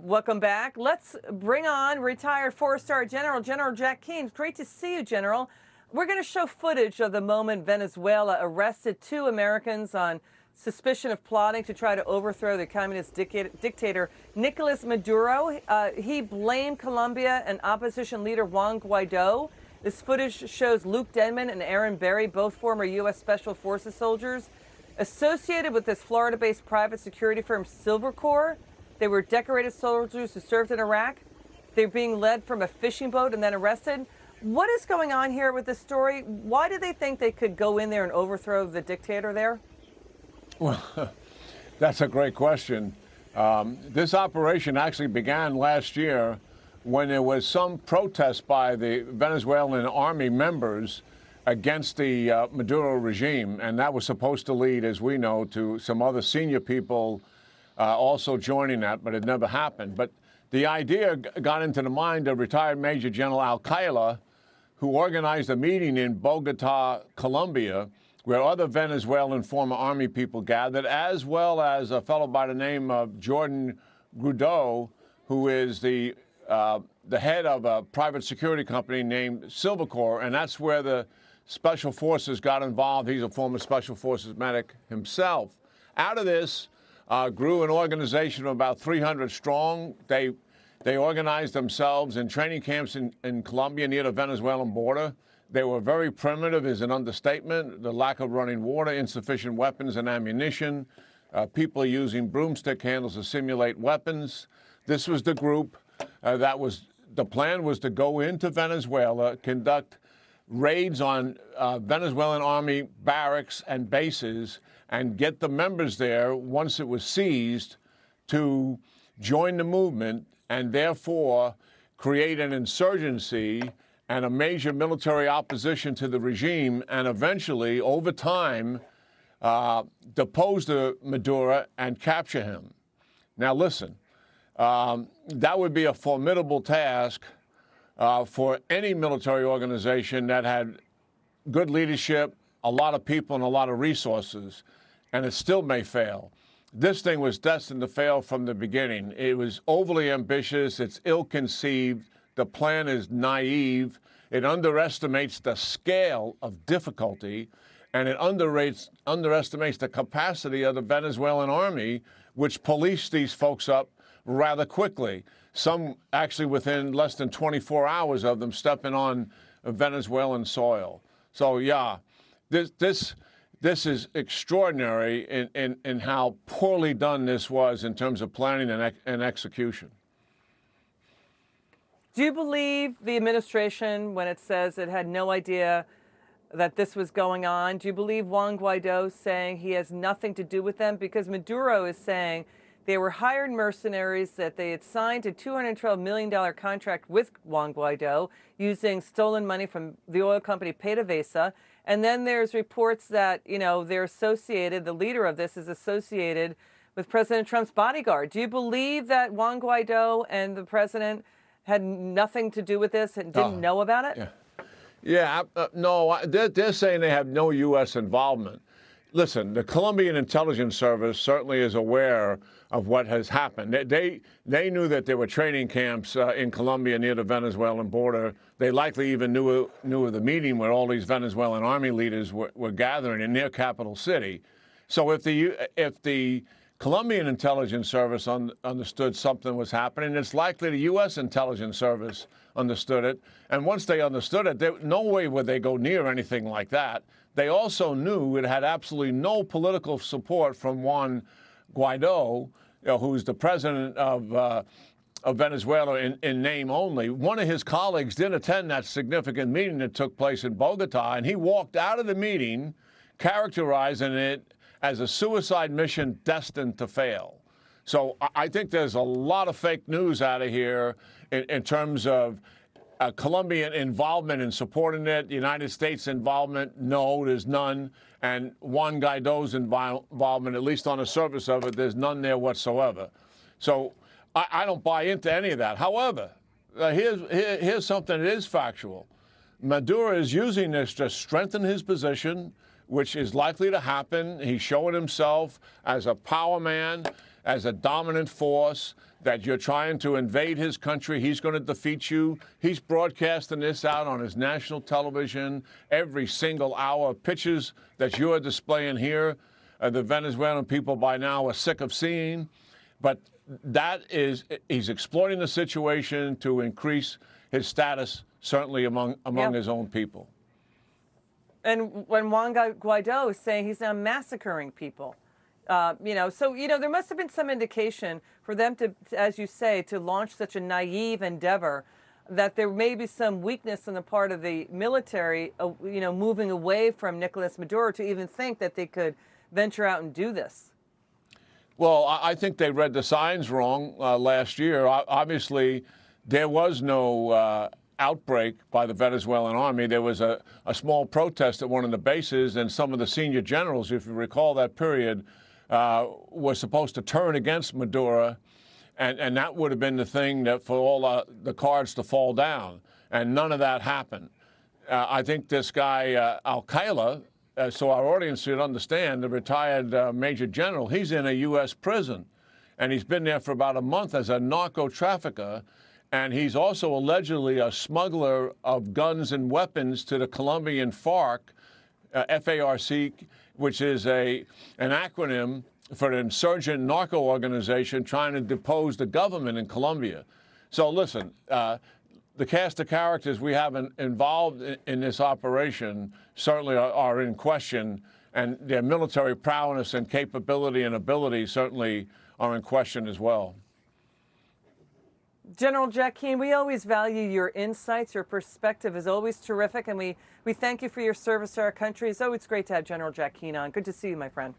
Welcome back. Let's bring on retired four-star General Jack Keane. Great to see you, General. We're going to show footage of the moment Venezuela arrested two Americans on suspicion of plotting to try to overthrow the communist dictator Nicolás Maduro. He blamed Colombia and opposition leader Juan Guaido. This footage shows Luke Denman and Aaron Berry, both former U.S. Special Forces soldiers, associated with this Florida-based private security firm Silvercorp. They were decorated soldiers who served in Iraq. They're being led from a fishing boat and then arrested. What is going on here with this story? Why do they think they could go in there and overthrow the dictator there? Well, that's a great question. This operation actually began last year when there was some protest by the Venezuelan army members against the Maduro regime, and that was supposed to lead, as we know, to some other senior people also joining that, but it never happened. But the idea got into the mind of retired Major General Alcala, who organized a meeting in Bogota, Colombia, where other Venezuelan former army people gathered, as well as a fellow by the name of Jordan Guaido, who is the head of a private security company named Silvercorp, and that's where the Special Forces got involved. He's a former Special Forces medic himself. Out of this grew an organization of about 300 strong. They organized themselves in training camps in Colombia near the Venezuelan border. They were very primitive, is an understatement. The lack of running water, insufficient weapons and ammunition, people using broomstick handles to simulate weapons. This was the group the plan was to go into Venezuela, conduct raids on Venezuelan army barracks and bases, and get the members there, once it was seized, to join the movement and therefore create an insurgency and a major military opposition to the regime, and eventually, over time, depose the Maduro and capture him. Now, listen, that would be a formidable task for any military organization that had good leadership, a lot of people, and a lot of resources, and it still may fail. This thing was destined to fail from the beginning. It was overly ambitious. It's ill-conceived. The plan is naive. It underestimates the scale of difficulty, and it underestimates the capacity of the Venezuelan army, which policed these folks up rather quickly. Some actually within less than 24 hours of them stepping on Venezuelan soil. So, yeah, this is extraordinary in how poorly done this was in terms of planning and execution. Do you believe the administration when it says it had no idea that this was going on? Do you believe Juan Guaido saying he has nothing to do with them? Because Maduro is saying they were hired mercenaries, that they had signed a $212 million contract with Juan Guaido using stolen money from the oil company PDVSA. And then there's reports that, they're associated, the leader of this is associated with President Trump's bodyguard. Do you believe that Juan Guaido and the president had nothing to do with this and didn't know about it? No, they're saying they have no U.S. involvement. Listen, the Colombian intelligence service certainly is aware of what has happened. They knew that there were training camps in Colombia near the Venezuelan border. They likely even knew of the meeting where all these Venezuelan army leaders were gathering in their capital city. So if the Colombian intelligence service understood something was happening, it's likely the U.S. intelligence service understood it. And once they understood it, no way would they go near anything like that. They also knew it had absolutely no political support from Juan Guaido, who's the president of Venezuela in name only. One of his colleagues did attend that significant meeting that took place in Bogota, and he walked out of the meeting characterizing it as a suicide mission destined to fail. So I think there's a lot of fake news out of here in terms of Colombian involvement in supporting it. The United States involvement, no, there's none. And Juan Guaido's involvement, at least on the surface of it, there's none there whatsoever. So I don't buy into any of that. However, here's something that is factual. Maduro is using this to strengthen his position, which is likely to happen. He's showing himself as a power man. as a dominant force, that you're trying to invade his country. He's going to defeat you. He's broadcasting this out on his national television every single hour. Pictures that you're displaying here, the Venezuelan people by now are sick of seeing. But he's exploiting the situation to increase his status, certainly among his own people. And when Juan Guaido is saying he's now massacring people, so there must have been some indication for them to, as you say, to launch such a naive endeavor, that there may be some weakness on the part of the military, moving away from Nicolás Maduro to even think that they could venture out and do this. Well, I think they read the signs wrong last year. Obviously, there was no outbreak by the Venezuelan army. There was a small protest at one of the bases, and some of the senior generals, if you recall that period, were supposed to turn against Maduro, and that would have been the thing that for all the cards to fall down, and none of that happened. I think this guy, Al-Qaeda, so our audience should understand, the retired major general, he's in a U.S. prison, and he's been there for about a month as a narco trafficker. And he's also allegedly a smuggler of guns and weapons to the Colombian FARC, FARC, which is an acronym for an insurgent narco organization trying to depose the government in Colombia. So listen, the cast of characters we have involved in this operation certainly are in question, and their military prowess and capability and ability certainly are in question as well. General Jack Keane, we always value your insights. Your perspective is always terrific, and we thank you for your service to our country. It's always great to have General Jack Keane on. Good to see you, my friend.